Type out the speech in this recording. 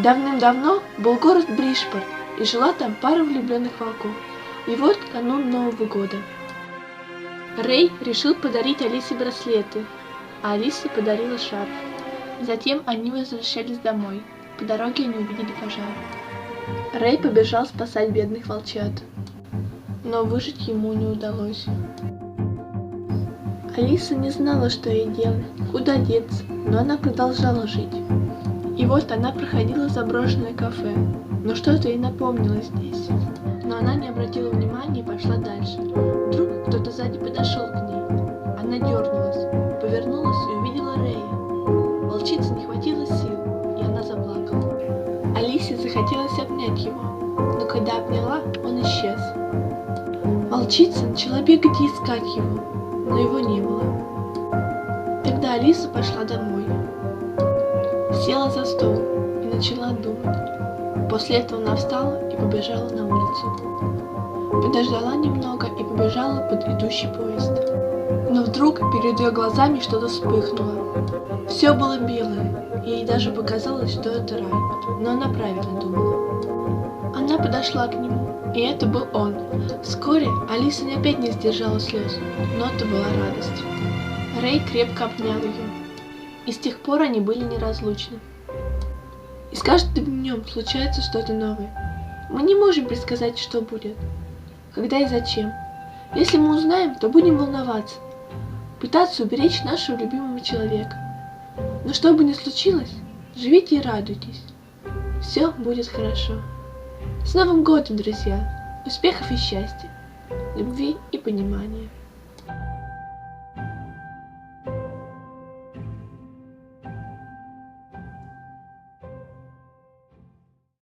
Давным-давно был город Бришпорт, и жила там пара влюбленных волков. И вот канун Нового года. Рэй решил подарить Алисе браслеты, а Алиса подарила шарф. Затем они возвращались домой. По дороге они увидели пожар. Рэй побежал спасать бедных волчат, но выжить ему не удалось. Алиса не знала, что ей делать, куда деться, но она продолжала жить. И вот она проходила заброшенное кафе, но что-то ей напомнилось здесь. Но она не обратила внимания и пошла дальше. Вдруг кто-то сзади подошел к ней. Она дернулась, повернулась и увидела Рэя. Волчице не хватило сил, и она заплакала. Алисе захотелось обнять его, но когда обняла, он исчез. Волчица начала бегать и искать его, но его не было. Тогда Алиса пошла домой, села за стол и начала думать. После этого она встала и побежала на улицу. Подождала немного и побежала под идущий поезд. Но вдруг перед ее глазами что-то вспыхнуло. Все было белое, и ей даже показалось, что это рай, но она правильно думала. Она подошла к нему, и это был он. Вскоре Алиса опять не сдержала слез, но это была радость. Рэй крепко обнял ее, и с тех пор они были неразлучны. И с каждым днем случается что-то новое. Мы не можем предсказать, что будет, когда и зачем. Если мы узнаем, то будем волноваться, пытаться уберечь нашего любимого человека. Но что бы ни случилось, живите и радуйтесь. Все будет хорошо. С Новым годом, друзья! Успехов и счастья, любви и понимания.